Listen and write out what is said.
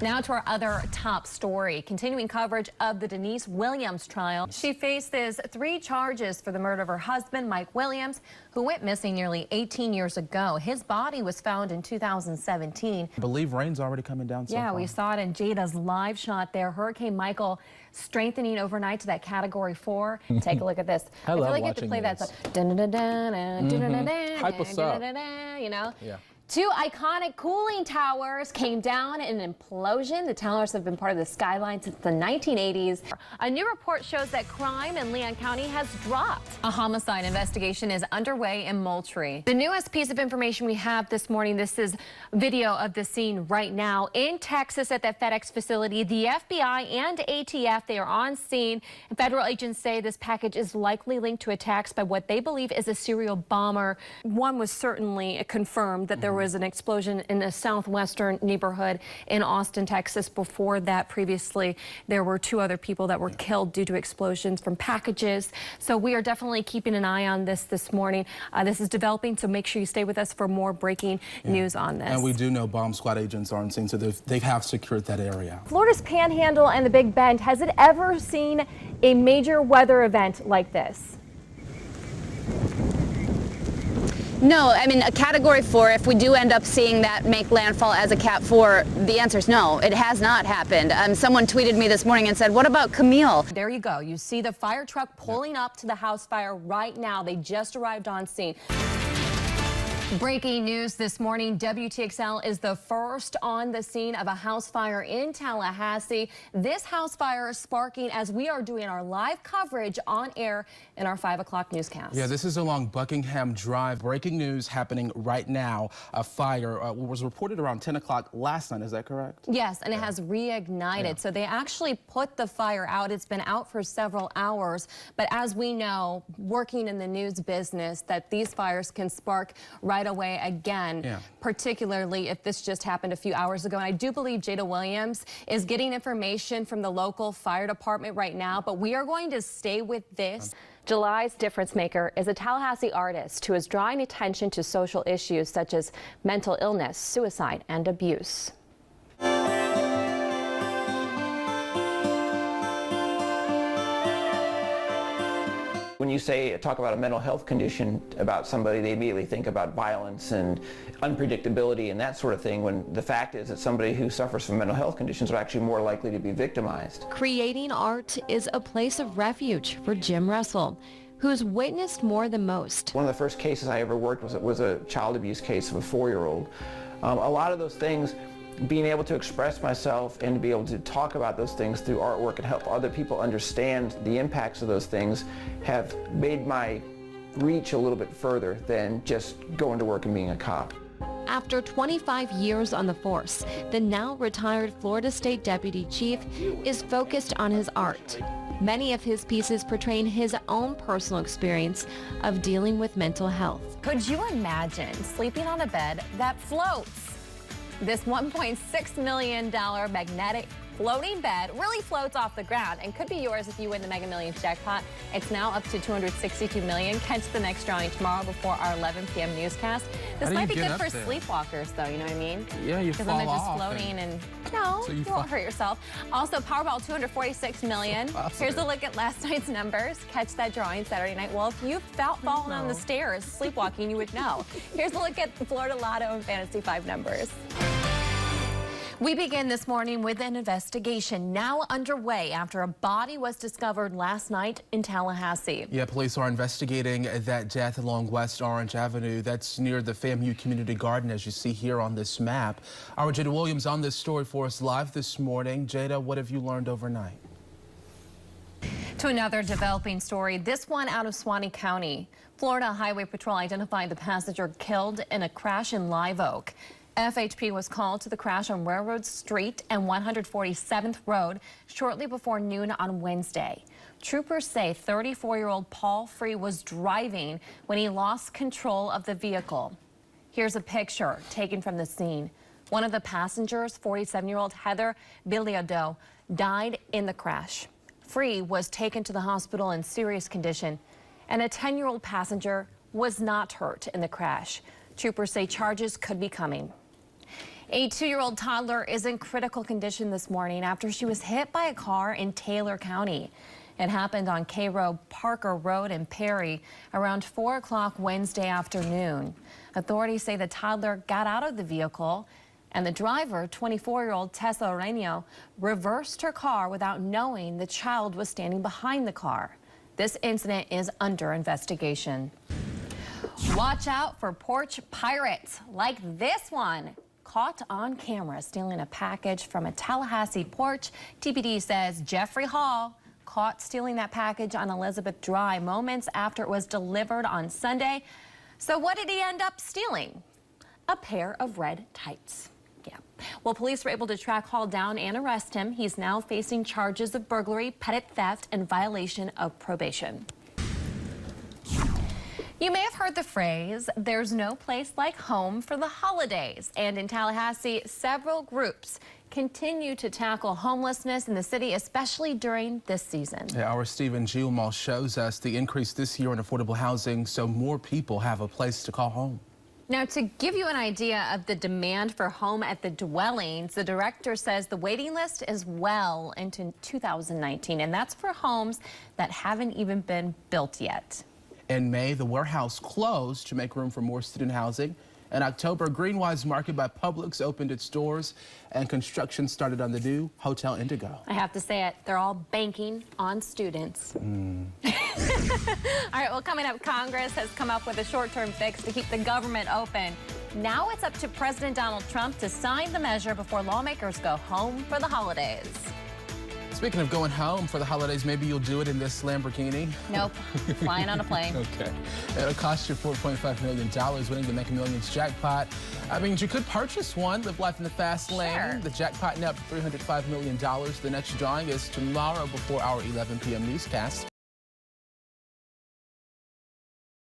Now to our other top story, continuing coverage of the Denise Williams trial. She faces 3 charges for the murder of her husband, Mike Williams, who went missing nearly 18 years ago. His body was found in 2017. I believe rain's already coming down so far. We saw it in Jada's live shot there. Hurricane Michael strengthening overnight to that Category 4. Take a look at this. I love feel like you have watching to play this. that. Hype us up. You know? Yeah. 2 iconic cooling towers came down in an implosion. The towers have been part of the skyline since the 1980s. A new report shows that crime in Leon County has dropped. A homicide investigation is underway in Moultrie. The newest piece of information we have this morning, this is video of the scene right now in Texas at that FedEx facility. The FBI and ATF, they are on scene. And federal agents say this package is likely linked to attacks by what they believe is a serial bomber. One was certainly confirmed that there was an explosion in a southwestern neighborhood in Austin, Texas. Before that, previously, there were 2 other people that were killed due to explosions from packages. So we are definitely keeping an eye on this morning. This is developing, so make sure you stay with us for more breaking news on this. And we do know bomb squad agents are on scene, so they have secured that area. Florida's Panhandle and the Big Bend, has it ever seen a major weather event like this? No, I mean, a Category 4, if we do end up seeing that make landfall as a Cat 4, the answer is no, it has not happened. Someone tweeted me this morning and said, what about Camille? There you go. You see the fire truck pulling up to the house fire right now. They just arrived on scene. Breaking news this morning, WTXL is the first on the scene of a house fire in Tallahassee. This house fire is sparking as we are doing our live coverage on air in our 5 o'clock newscast. Yeah, this is along Buckingham Drive. Breaking news happening right now. A fire was reported around 10 o'clock last night. Is that correct? Yes, and it has reignited. So they actually put the fire out. It's been out for several hours. But as we know, working in the news business, that these fires can spark right away again, particularly if this just happened a few hours ago. And I do believe Jada Williams is getting information from the local fire department right now, but we are going to stay with this. July's difference maker is a Tallahassee artist who is drawing attention to social issues such as mental illness, suicide, and abuse. When you talk about a mental health condition about somebody, they immediately think about violence and unpredictability and that sort of thing, when the fact is that somebody who suffers from mental health conditions are actually more likely to be victimized. Creating art is a place of refuge for Jim Russell, who's witnessed more than most. One of the first cases I ever worked was a child abuse case of a 4-year-old. A lot of those things, being able to express myself and to be able to talk about those things through artwork and help other people understand the impacts of those things have made my reach a little bit further than just going to work and being a cop. After 25 years on the force, the now retired Florida State Deputy Chief is focused on his art. Many of his pieces portraying his own personal experience of dealing with mental health. Could you imagine sleeping on a bed that floats? This $1.6 million magnetic floating bed really floats off the ground and could be yours if you win the Mega Millions jackpot. It's now up to $262 million. Catch the next drawing tomorrow before our 11 p.m. newscast. This might be good for sleepwalkers, though, you know what I mean? Yeah, you fall off. Because then they're just floating and no, so you won't hurt yourself. Also, Powerball $246 million. Here's a look at last night's numbers. Catch that drawing Saturday night. Well, if you've fallen on the stairs sleepwalking, you would know. Here's a look at the Florida Lotto and Fantasy 5 numbers. We begin this morning with an investigation now underway after a body was discovered last night in Tallahassee. Yeah, police are investigating that death along West Orange Avenue. That's near the FAMU Community Garden, as you see here on this map. Our Jada Williams on this story for us live this morning. Jada, what have you learned overnight? To another developing story, this one out of Suwannee County. Florida Highway Patrol identified the passenger killed in a crash in Live Oak. FHP was called to the crash on Railroad Street and 147th Road shortly before noon on Wednesday. Troopers say 34-year-old Paul Free was driving when he lost control of the vehicle. Here's a picture taken from the scene. One of the passengers, 47-year-old Heather Biliado, died in the crash. Free was taken to the hospital in serious condition, and a 10-year-old passenger was not hurt in the crash. Troopers say charges could be coming. A 2-year-old toddler is in critical condition this morning after she was hit by a car in Taylor County. It happened on Cairo Parker Road in Perry around 4 o'clock Wednesday afternoon. Authorities say the toddler got out of the vehicle and the driver, 24-year-old Tessa Oreño, reversed her car without knowing the child was standing behind the car. This incident is under investigation. Watch out for porch pirates like this one. Caught on camera stealing a package from a Tallahassee porch. TPD says Jeffrey Hall caught stealing that package on Elizabeth Drive moments after it was delivered on Sunday. So what did he end up stealing? A pair of red tights. Yeah. Well, police were able to track Hall down and arrest him. He's now facing charges of burglary, petty theft, and violation of probation. You may have heard the phrase, there's no place like home for the holidays. And in Tallahassee, several groups continue to tackle homelessness in the city, especially during this season. Yeah, our Stephen Gilmal shows us the increase this year in affordable housing so more people have a place to call home. Now, to give you an idea of the demand for home at the dwellings, the director says the waiting list is well into 2019, and that's for homes that haven't even been built yet. In May, the warehouse closed to make room for more student housing. In October, Greenwise Market by Publix opened its doors and construction started on the new Hotel Indigo. I have to say it, they're all banking on students. All right, well, coming up, Congress has come up with a short-term fix to keep the government open. Now it's up to President Donald Trump to sign the measure before lawmakers go home for the holidays. Speaking of going home for the holidays, maybe you'll do it in this Lamborghini. Nope, flying on a plane. Okay. It'll cost you $4.5 million winning the Mega Millions jackpot. I mean, you could purchase one, live life in the fast lane. Sure. The jackpot now up to $305 million. The next drawing is tomorrow before our 11 p.m. newscast.